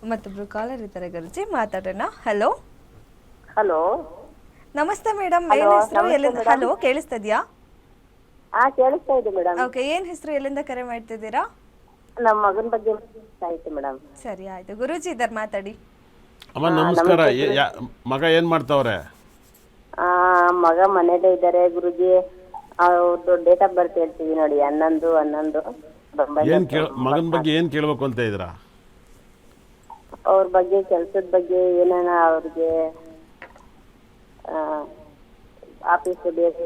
ಮತ್ತೊಬ್ರು ಕಾಲರ್ ಇದ್ದಾರೆ ಗುರುಜಿ, ಮಾತಾಡೋಣ. Hello hello. ನಮಸ್ತೆ ಮೇಡಮ್, Hello, ಏನ್ ಹೆಸರು, ನಮಸ್ತೆ ಎಲ್ಲಿಂದ? madam. ಹಲೋ, ಕೇಳಿಸ್ತಿದ್ಯಾ? ಕೇಳಿಸ್ತಾ ಇದೆ ಮೇಡಮ್. ಓಕೆ, ಏನ್ ಹೆಸರು, ಎಲ್ಲಿಂದ ಕರೆ ಮಾಡ್ತಿದ್ದೀರಾ? ನಮ್ಮ ಮಗನ ಬಗ್ಗೆ ಆಯ್ತು ಮೇಡಮ್. ಸರಿ, ಆಯ್ತು. ಗುರುಜಿ ಇದ್ದಾರೆ, ಮಾತಾಡಿ. ಅಮ್ಮ ನಮಸ್ಕಾರ. ಮಗ ಏನು ಮಾಡ್ತಾವ್ರೆ? ಮಗ ಮನೇಲೇ ಇದ್ದಾರೆ ಗುರುಜಿ. ಅವ್ರದ್ದು ಡೇಟ್ ಆಫ್ ಬರ್ತ್ ಹೇಳ್ತೀವಿ ನೋಡಿ, 11/11. ಮಗನ ಬಗ್ಗೆ ಏನು ಕೇಳಬೇಕು ಅಂತ ಇದ್ದೀರಾ? ಅವ್ರ ಬಗ್ಗೆ, ಕೆಲಸದ ಬಗ್ಗೆ ಏನಾನ ಅವ್ರಿಗೆ ಆಫೀಸ್ ಬೇರೆ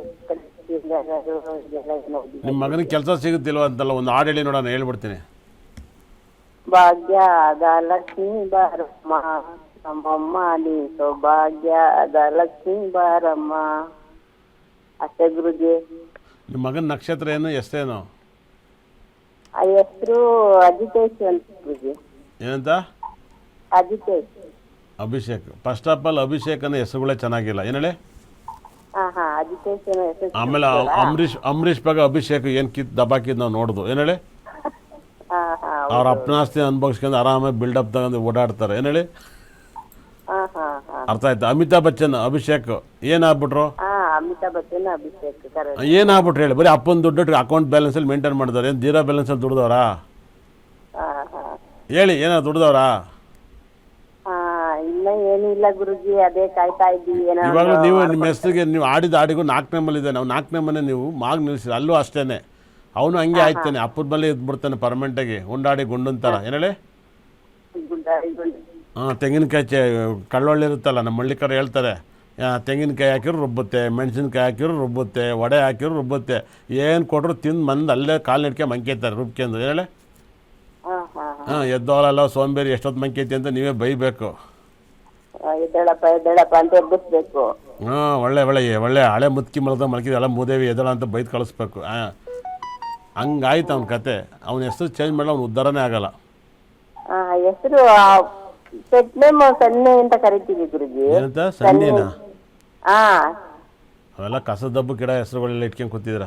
ನಿಮ್ಮ ಮಗನಿಗೆ ಕೆಲಸ ಸಿಗುತ್ತಿಲ್ವ ಅಂತಲ್ಲ, ಒಂದು ಹಾಡು ಹೇಳಿ ನೋಡೋಣ, ಹೇಳ್ಬಿಡ್ತೀನಿ. ಭಾಗ್ಯದ ಲಕ್ಷ್ಮೀ ಬಾರಮ್ಮ, ನಮ್ಮಮ್ಮ ನೀ ಸೌಭಾಗ್ಯದ ಲಕ್ಷ್ಮೀ ಬಾರಮ್ಮ. ಅಷ್ಟೇ ಗುರುಜಿ. ನಿಮ್ಮ ಮಗನ ನಕ್ಷತ್ರ ಏನು, ಎಷ್ಟೇನು? ಆ ಹೆಸರು ಅಜಿತೇಶ್ ಅಂತ ಗುರುಜಿ. ಏನಂತ? Ajitesh. Abhishek. First of all Abhishek ಅನ್ನೋ ಹೆಸರುಗಳೇ ಚೆನ್ನಾಗಿಲ್ಲ. ಏನು ಹೇಳಿ? ಅಜಿತೇಶ್ ಹೆಸರು. ಆಮೇಲೆ ಅಂಬರೀಷ್ ಬಗ್ಗೆ ಅಭಿಷೇಕ್ ಏನು ದಬಾಕಿದ್ ನಾವು ನೋಡ್ದು. ಏನು ಹೇಳಿ? ಅವ್ರ ಅಪ್ಪನಾಸ್ತಿ ಅನುಭವಿಸ್ಕೊಂಡು ಆರಾಮಾಗಿ ಬಿಲ್ಡಪ್ ತಗೊಂಡು ಓಡಾಡ್ತಾರೆ. ಏನು ಹೇಳಿ? ಅರ್ಥ ಆಯ್ತು? ಅಮಿತಾಬ್ ಬಚ್ಚನ್ ಅಭಿಷೇಕ್ ಏನಾಗ್ಬಿಟ್ರು? ಅಮಿತಾಬ್ ಬಚ್ಚನ್ ಅಭಿಷೇಕ್. ಏನಾಗ್ಬಿಟ್ರು ಹೇಳಿ? ಬರೀ ಅಪ್ಪನ ದುಡ್ಡು ಅಕೌಂಟ್ ಬ್ಯಾಲೆನ್ಸಲ್ಲಿ ಮೇಂಟೈನ್ ಮಾಡಿದವ್ರು. ಏನು ಜೀರೋ ಬ್ಯಾಲೆನ್ಸಲ್ಲಿ ದುಡ್ದವ್ರಾ? ಹೇಳಿ, ಏನೋ ದುಡ್ದವ್ರಾ? ಇನ್ನ ಏನಿಲ್ಲ ಗುರುಜಿ, ಅದೇ ಕಾಯ್ತಾ ಇದ್ದೀವಿ. ಇವಾಗಲೂ ನೀವು ನಿಮ್ಮ ಹೆಸರಿಗೆ ನೀವು ಆಡಿದ ಆಡಿಗೂ 4ನೇ ಮನೆ ಇದೆ. ನಾವು 4ನೇ ಮನೆ ನೀವು ಮಾಗ್ ನಿಲ್ಸಿದ, ಅಲ್ಲೂ ಅಷ್ಟೇನೆ. ಅವನು ಹಂಗೆ ಆಯ್ತಾನೆ, ಅಪ್ಪದ ಮೇಲೆ ಇದ್ಬಿಡ್ತಾನೆ ಪರ್ಮನೆಂಟಾಗಿ, ಉಂಡಾಡಿ ಗುಂಡಂತಾರ. ಏನು ಹೇಳಿ? ತೆಂಗಿನಕಾಯಿ ಕಳ್ಳೊಳ್ಳಿ ಇರುತ್ತಲ್ಲ, ನಮ್ಮ ಹಳ್ಳಿ ಕಡೆ ಹೇಳ್ತಾರೆ, ತೆಂಗಿನಕಾಯಿ ಹಾಕಿದ್ರು ರುಬ್ಬುತ್ತೆ, ಮೆಣಸಿನ್ಕಾಯಿ ಹಾಕಿದ್ರು ರುಬ್ಬುತ್ತೆ, ವಡೆ ಹಾಕಿದ್ರು ರುಬ್ಬುತ್ತೆ, ಏನು ಕೊಟ್ಟರು ತಿಂದು ಮಂದು ಅಲ್ಲೇ ಕಾಲು ನಡ್ಕೆ ಮಂಕೈತಾರೆ ರುಬ್ಕೆಂದು. ಏನು ಹೇಳಿ? ಎದ್ದೋಳಲ್ಲ ಸೋಂಬೇರಿ, ಎಷ್ಟೊತ್ತು ಮಂಕೈತಿ ಅಂತ ನೀವೇ ಬೈಬೇಕು. ಅಂತ ಎಬ್ಬಿಸ್ಬೇಕು. ಒಳ್ಳೆ ಹಳೆ ಮುತ್ಕಿ ಮಲಕಿದ ಎಲ್ಲ ಮೂದೇವಿ ಎದಳ ಅಂತ ಬೈದು ಕಳಿಸ್ಬೇಕು. ಹಂಗಾಯ್ತು ಅವ್ನ ಕತೆ. ಅವನ ಹೆಸರು ಚೇಂಜ್ ಮಾಡಲ್ಲ, ಅವ್ನು ಉದ್ಧಾರನೇ ಆಗಲ್ಲ. ಹೆಸರು ಪೆಟ್ ನೇಮ್ ಸನ್ನೆ ಅಂತ ಕರಿತೀವಿ ಗುರುಜಿ. ಏನಂತ? ಸನ್ನಿನಾ? ಅವೆಲ್ಲ ಕಸ ದಬ್ಬು ಗಿಡ ಹೆಸರುಗಳೆಲ್ಲ ಇಟ್ಕೊಂಡು ಕೂತಿದ್ರ.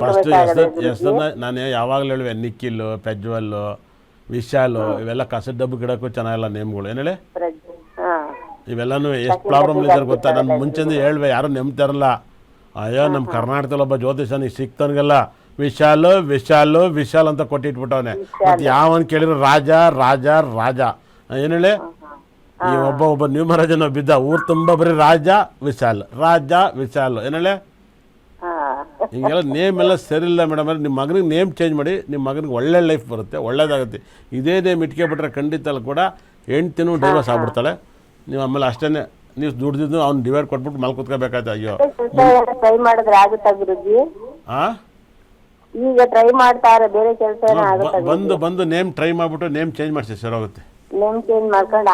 ಫಸ್ಟ್ ಹೆಸರನ್ನ ನಾನು ಯಾವಾಗಲೂ ಹೇಳುವೆ, ನಿಖಿಲ್, ಪ್ರಜ್ವಲ್, ವಿಶಾಲು, ಇವೆಲ್ಲ ಕಸದ ಡಬ್ಬು ಗಿಡಕ್ಕೂ ಚೆನ್ನಾಗಿಲ್ಲ ನೇಮ್ಗಳು. ಏನು ಹೇಳಿ? ಇವೆಲ್ಲನೂ ಎಷ್ಟು ಪ್ರಾಬ್ಲಮ್ ಇದ್ದಾರೆ ಗೊತ್ತಾ? ನಾನು ಮುಂಚೆಂದು ಹೇಳ್ವೆ, ಯಾರು ನೆಮ್ತಾರಲ್ಲ. ಅಯ್ಯೋ, ನಮ್ಮ ಕರ್ನಾಟಕದಲ್ಲಿ ಒಬ್ಬ ಜ್ಯೋತಿಷನಿಗೆ ಸಿಕ್ತವನಿಗೆಲ್ಲ ವಿಶಾಲು ವಿಶಾಲು ವಿಶಾಲ್ ಅಂತ ಕೊಟ್ಟಿಟ್ಬಿಟ್ಟವನೆ. ಮತ್ತು ಯಾವನ್ ಕೇಳಿದ್ರು ರಾಜ ರಾಜ ರಾಜ. ಏನು ಹೇಳಿ? ಈ ಒಬ್ಬ ನ್ಯೂಮರಾಜನ ಬಿದ್ದ, ಊರು ತುಂಬ ಬರೀ ರಾಜ ವಿಶಾಲ್ ರಾಜ ವಿಶಾಲ್. ಏನು ಹೇಳಿ? ಹಿಂಗೆಲ್ಲ ನೇಮ್ ಎಲ್ಲ ಸರಿ ಇಲ್ಲ ಮೇಡಮ್. ನಿಮ್ಮ ಮಗನಿಗೆ ನೇಮ್ ಚೇಂಜ್ ಮಾಡಿ, ನಿಮ್ಮ ಮಗನಿಗೆ ಒಳ್ಳೆ ಲೈಫ್ ಬರುತ್ತೆ, ಒಳ್ಳೇದಾಗುತ್ತೆ. ಇದೇ ನೇಮ್ ಇಟ್ಕೊಬಿಟ್ರೆ ಖಂಡಿತ ಕೂಡ ಹೆಂಡ್ತಿನೂ ಡೈವರ್ಸ್ ಆಗ್ಬಿಡ್ತಾಳೆ. ನೀವು ಆಮೇಲೆ ಅಷ್ಟೇ ನೀವು ದುಡ್ದಿದ್ದು ಅವ್ನು ಡಿವೈಡ್ ಕೊಟ್ಬಿಟ್ಟು ಮಲ್ ಕೂತ್ಕೋಬೇಕಾಯ್ತು. ಅಯ್ಯೋ, ಟ್ರೈ ಮಾಡಿದ್ರೆ ಆಗುತ್ತಾ ಗುರುಜಿ? ಈಗ ಟ್ರೈ ಮಾಡ್ತಾರೆ, ಬೇರೆ ಕೆಲಸ ಬಂದು ನೇಮ್ ಟ್ರೈ ಮಾಡಿಬಿಟ್ಟು ನೇಮ್ ಚೇಂಜ್ ಮಾಡಿಸಿ ಸರ್ ಹೋಗುತ್ತೆ. ನೇಮ್ ಚೇಂಜ್ ಮಾಡ್ಕೊಂಡು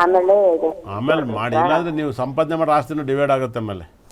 ಆಮೇಲೆ ಮಾಡಿ. ಇಲ್ಲಾಂದ್ರೆ ನೀವು ಸಂಪಾದನೆ ಮಾಡೋ ಆಸ್ತಿನೂ ಡಿವೈಡ್ ಆಗುತ್ತೆ ಆಮೇಲೆ.